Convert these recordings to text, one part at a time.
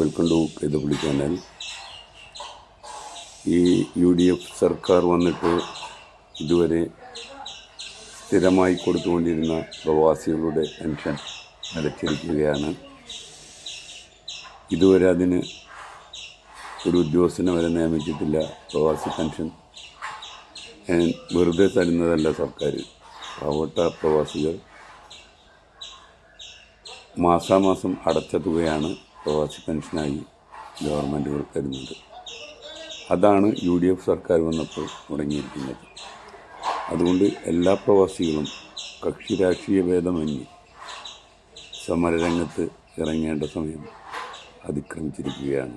Welcome to Kaithappally channel. ഈ UDF സർക്കാർ വന്നിട്ട് ഇതുവരെ സ്ഥിരമായി കൊടുത്തുകൊണ്ടിരുന്ന പ്രവാസികളുടെ പെൻഷൻ നിലച്ചിരിക്കുകയാണ്. ഇതുവരെ അതിന് ഒരു ഉദ്യോഗസ്ഥനെ വരെ നിയമിച്ചിട്ടില്ല. പ്രവാസി പെൻഷൻ വെറുതെ തരുന്നതല്ല സർക്കാർ. പാവപ്പെട്ട പ്രവാസികൾ മാസാമാസം അടച്ച തുകയാണ് പ്രവാസി പെൻഷനായി ഗവൺമെൻറ്റുകൾ തരുന്നത്. അതാണ് UDF സർക്കാർ വന്നപ്പോൾ തുടങ്ങിയിരിക്കുന്നത്. അതുകൊണ്ട് എല്ലാ പ്രവാസികളും കക്ഷി രാഷ്ട്രീയ ഭേദമന്യേ സമരരംഗത്ത് ഇറങ്ങേണ്ട സമയം അതിക്രമിച്ചിരിക്കുകയാണ്.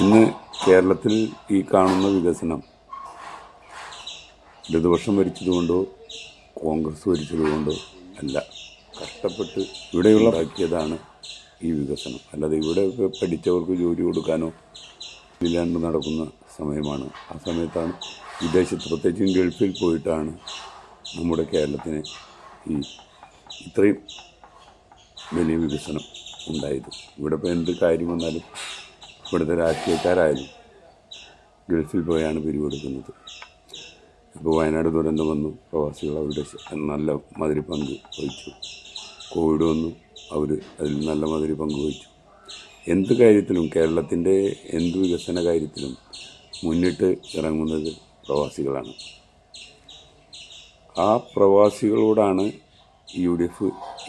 ഇന്ന് കേരളത്തിൽ ഈ കാണുന്ന വികസനം ഇടതുപക്ഷം ഭരിച്ചതുകൊണ്ടോ കോൺഗ്രസ് ഭരിച്ചതുകൊണ്ടോ അല്ല, കഷ്ടപ്പെട്ട് ഇവിടെയുള്ള ഉണ്ടാക്കിയതാണ് ഈ വികസനം. അല്ലാതെ ഇവിടെ പഠിച്ചവർക്ക് ജോലി കൊടുക്കാനോ ഇല്ലാണ്ട് നടക്കുന്ന സമയമാണ്. ആ സമയത്താണ് വിദേശത്ത്, പ്രത്യേകിച്ചും ഗൾഫിൽ പോയിട്ടാണ് നമ്മുടെ കേരളത്തിന് ഇത്രയും വലിയ വികസനം ഉണ്ടായത്. ഇവിടെ ഇപ്പോൾ എന്ത് കാര്യം വന്നാലും ഇവിടുത്തെ രാഷ്ട്രീയക്കാരായാലും ഗൾഫിൽ പോയാണ് പിരിവെടുക്കുന്നത്. ഇപ്പോൾ വയനാട് ദുരന്തം വന്നു, പ്രവാസികൾ അവരുടെ നല്ല മാതിരി പങ്ക് വഹിച്ചു. കോവിഡ് വന്നു, അവർ അതിൽ നല്ല മാതിരി പങ്ക് വഹിച്ചു. എന്ത് കാര്യത്തിലും, കേരളത്തിൻ്റെ എന്ത് വികസന കാര്യത്തിലും മുന്നിട്ട് ഇറങ്ങുന്നത് പ്രവാസികളാണ്. ആ പ്രവാസികളോടാണ് UDF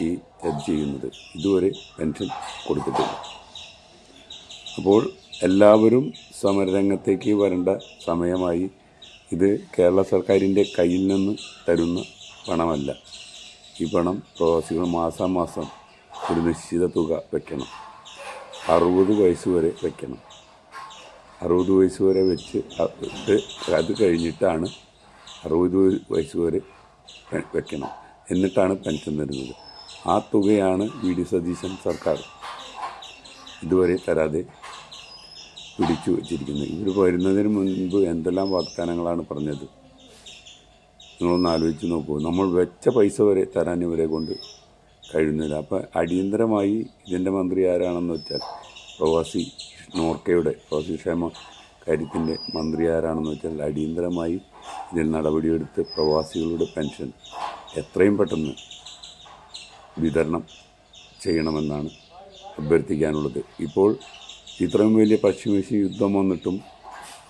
ഇത് ചെയ്യുന്നത്. ഇതുവരെ പെൻഷൻ കൊടുത്തിട്ടില്ല. അപ്പോൾ എല്ലാവരും സമരരംഗത്തേക്ക് വരേണ്ട സമയമായി. ഇത് കേരള സർക്കാരിൻ്റെ കയ്യിൽ നിന്ന് തരുന്ന പണമല്ല. ഈ പണം പ്രവാസികൾ മാസാമാസം ഒരു നിശ്ചിത തുക വയ്ക്കണം. 60 വയസ്സ് വരെ വയ്ക്കണം. 60 വയസ്സ് വരെ വെച്ച് അത് കഴിഞ്ഞിട്ടാണ് 60 വയസ്സ് വരെ വയ്ക്കണം. എന്നിട്ടാണ് പെൻഷൻ തരുന്നത്. ആ തുകയാണ് VD സതീശൻ സർക്കാർ ഇതുവരെ തരാതെ പിടിച്ചു വച്ചിരിക്കുന്നത്. ഇവർ വരുന്നതിന് മുൻപ് എന്തെല്ലാം വാഗ്ദാനങ്ങളാണ് പറഞ്ഞത്, നിങ്ങളൊന്ന് ആലോചിച്ച് നോക്കൂ. നമ്മൾ വെച്ച പൈസ വരെ തരാൻ ഇവരെ കൊണ്ട് കഴിയുന്നില്ല. അപ്പോൾ അടിയന്തരമായി ഇതിൻ്റെ മന്ത്രി ആരാണെന്ന് വെച്ചാൽ പ്രവാസി നോർക്കയുടെ പ്രവാസി ക്ഷേമ കാര്യത്തിൻ്റെ മന്ത്രി ആരാണെന്ന് വെച്ചാൽ അടിയന്തരമായി ഇതിൽ നടപടിയെടുത്ത് പ്രവാസികളുടെ പെൻഷൻ എത്രയും പെട്ടെന്ന് വിതരണം ചെയ്യണമെന്നാണ് അഭ്യർത്ഥിക്കാനുള്ളത്. ഇപ്പോൾ ഇത്രയും വലിയ പശ്ചിമേഷ്യൻ യുദ്ധം വന്നിട്ടും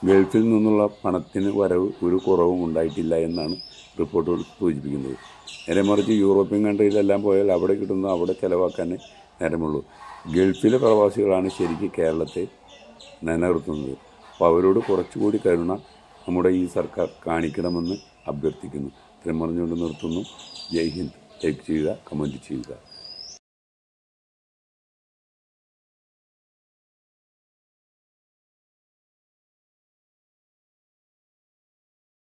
ഗൾഫിൽ നിന്നുള്ള പണത്തിന് വരവ് ഒരു കുറവും ഉണ്ടായിട്ടില്ല എന്നാണ് റിപ്പോർട്ടുകൾ സൂചിപ്പിക്കുന്നത്. നേരെ മറിച്ച് യൂറോപ്യൻ കൺട്രിയിലെല്ലാം പോയാൽ അവിടെ കിട്ടുന്ന അവിടെ ചിലവാക്കാനേ നേരമുള്ളൂ. ഗൾഫിലെ പ്രവാസികളാണ് ശരിക്കും കേരളത്തെ നിലനിർത്തുന്നത്. അപ്പോൾ അവരോട് കുറച്ചുകൂടി കരുണ നമ്മുടെ ഈ സർക്കാർ കാണിക്കണമെന്ന് അഭ്യർത്ഥിക്കുന്നു. ഇത്രയും പറഞ്ഞുകൊണ്ട് നിർത്തുന്നു. ജയ് ഹിന്ദ്. ലൈക്ക് ചെയ്യുക, കമൻറ്റ് ചെയ്യുക.